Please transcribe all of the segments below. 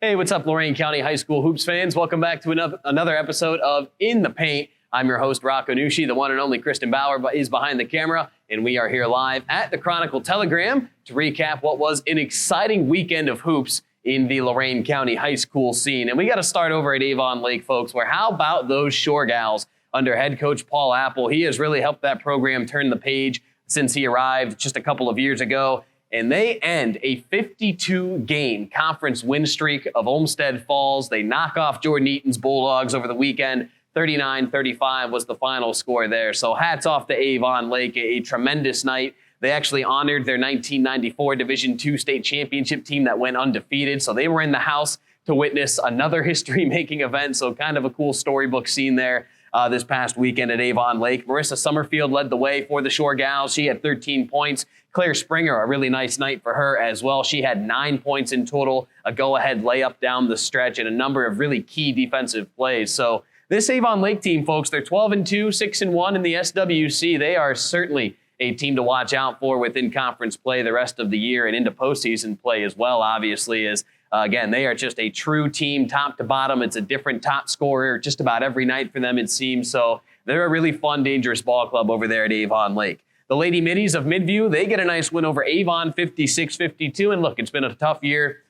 Hey, what's up, Lorain County High School Hoops fans? Welcome back to another episode of In the Paint. I'm your host, Rocco Nushi. The one and only Kristen Bauer is behind the camera, and we are here live at the Chronicle Telegram to recap what was an exciting weekend of hoops in the Lorain County High School scene. And we got to start over at Avon Lake, folks, where how about those Shore Gals under head coach Paul Apple? He has really helped that program turn the page since he arrived just a couple of years ago. And they end a 52-game conference win streak of Olmsted Falls. They knock off Jordan Eaton's Bulldogs over the weekend. 39-35 was the final score there. So hats off to Avon Lake, a tremendous night. They actually honored their 1994 Division II state championship team that went undefeated. So they were in the house to witness another history-making event. So kind of a cool storybook scene there this past weekend at Avon Lake. Marissa Summerfield led the way for the Shore Gals. She had 13 points. Claire Springer, a really nice night for her as well. She had 9 points in total, a go-ahead layup down the stretch, and a number of really key defensive plays. So this Avon Lake team, folks, they're 12-2, 6-1 in the SWC. They are certainly a team to watch out for within conference play the rest of the year and into postseason play as well, obviously, as again, they are just a true team top to bottom. It's a different top scorer just about every night for them, it seems. So they're a really fun, dangerous ball club over there at Avon Lake. The Lady Middies of Midview, they get a nice win over Avon, 56-52. And look, it's been a tough year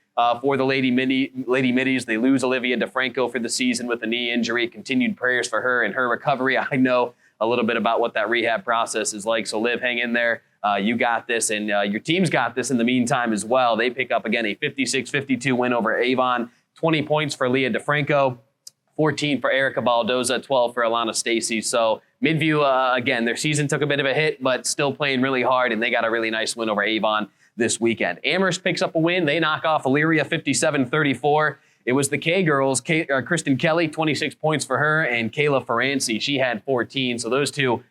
for the Lady Middies. They lose Olivia DeFranco for the season with a knee injury. Continued prayers for her and her recovery. I know a little bit about what that rehab process is like. So Liv, hang in there. You got this, and your team's got this in the meantime as well. They pick up, again, a 56-52 win over Avon. 20 points for Leah DeFranco, 14 for Erica Baldoza, 12 for Alana Stacy. So Midview, again, their season took a bit of a hit, but still playing really hard, and they got a really nice win over Avon this weekend. Amherst picks up a win. They knock off Elyria 57-34. It was the K-girls, Kristen Kelly, 26 points for her, and Kayla Ferranci, she had 14. So those two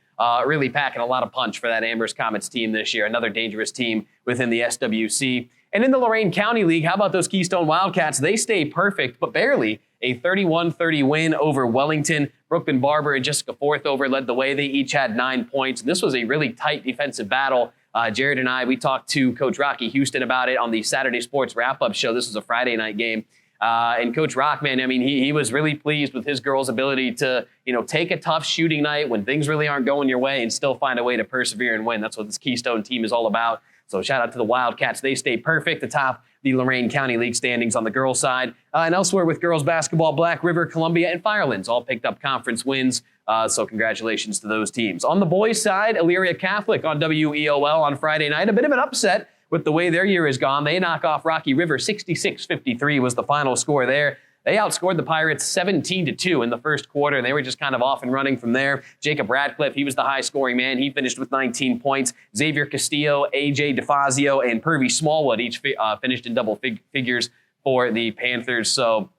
really packing a lot of punch for that Amherst Comets team this year. Another dangerous team within the SWC. And in the Lorain County League, how about those Keystone Wildcats? They stay perfect, but barely. A 31-30 win over Wellington. Brooklyn Barber and Jessica Forthover led the way. They each had 9 points. And this was a really tight defensive battle. Jared and I, we talked to Coach Rocky Houston about it on the Saturday Sports Wrap-Up show. This was a Friday night game. And Coach Rockman, I mean, he was really pleased with his girls' ability to, take a tough shooting night when things really aren't going your way and still find a way to persevere and win. That's what this Keystone team is all about. So shout out to the Wildcats. They stay perfect atop the Lorain County League standings on the girls' side. And elsewhere with girls basketball, Black River, Columbia, and Firelands all picked up conference wins. So congratulations to those teams. On the boys' side, Elyria Catholic on WEOL on Friday night. A bit of an upset with the way their year has gone. They knock off Rocky River. 66-53 was the final score there. They outscored the Pirates 17-2 in the first quarter. They were just kind of off and running from there. Jacob Radcliffe, he was the high-scoring man. He finished with 19 points. Xavier Castillo, AJ DeFazio, and Purvey Smallwood each finished in double figures for the Panthers. So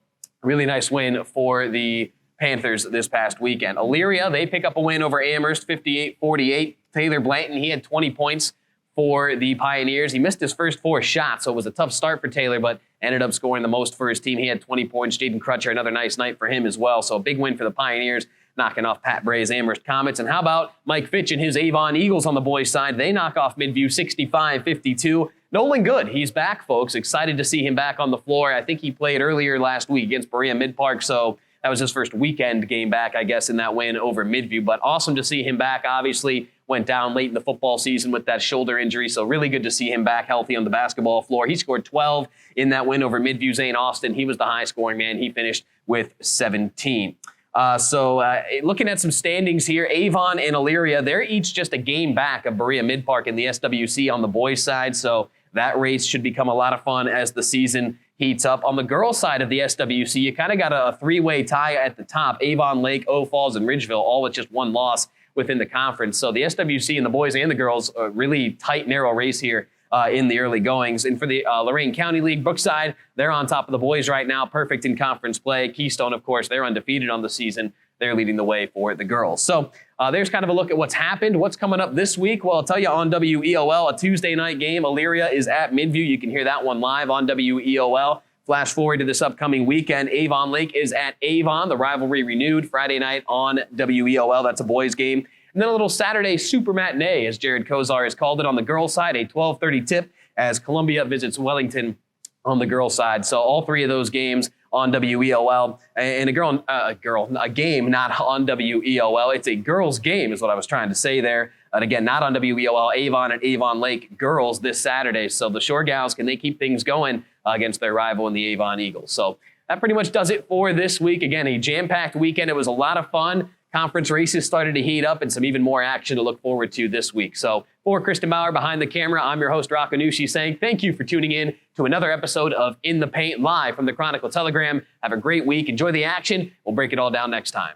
really nice win for the Panthers this past weekend. Elyria, they pick up a win over Amherst, 58-48. Taylor Blanton, he had 20 points for the Pioneers. He missed his first 4 shots, so it was a tough start for Taylor, but ended up scoring the most for his team. He had 20 points. Jaden Crutcher, another nice night for him as well. So a big win for the Pioneers, knocking off Pat Bray's Amherst Comets. And how about Mike Fitch and his Avon Eagles on the boys' side? They knock off Midview 65-52. Nolan Good, he's back, folks. Excited to see him back on the floor. I think he played earlier last week against Berea Mid-Park, so that was his first weekend game back, I guess, in that win over Midview. But awesome to see him back. Obviously, went down late in the football season with that shoulder injury. So really good to see him back healthy on the basketball floor. He scored 12 in that win over Midview. Zane Austin, he was the high-scoring man. He finished with 17. Looking at some standings here, Avon and Elyria, they're each just a game back of Berea Mid-Park in the SWC on the boys' side. So that race should become a lot of fun as the season heats up. On the girls' side of the SWC, you kind of got a three-way tie at the top. Avon, Lake, Eau Falls, and Ridgeville, all with just one loss within the conference. So the SWC and the boys and the girls, a really tight, narrow race here in the early goings. And for the Lorain County League, Brookside, they're on top of the boys right now, perfect in conference play. Keystone, of course, they're undefeated on the season. They're leading the way for the girls. So there's kind of a look at what's happened. What's coming up this week? Well, I'll tell you on WEOL, a Tuesday night game. Elyria is at Midview. You can hear that one live on WEOL. Flash forward to this upcoming weekend. Avon Lake is at Avon. The rivalry renewed Friday night on WEOL. That's a boys game. And then a little Saturday super matinee, as Jared Kozar has called it, on the girls' side, a 12:30 tip as Columbia visits Wellington on the girls' side. So all three of those games on WEOL, and a game not on WEOL. It's a girls' game is what I was trying to say there. And again, not on WEOL, Avon and Avon Lake girls this Saturday. So the Shore Gals, can they keep things going against their rival in the Avon Eagles? So that pretty much does it for this week. Again, a jam-packed weekend. It was a lot of fun. Conference races started to heat up and some even more action to look forward to this week. So for Kristen Bauer behind the camera, I'm your host, Rocco Nushi, saying thank you for tuning in to another episode of In the Paint live from the Chronicle Telegram. Have a great week. Enjoy the action. We'll break it all down next time.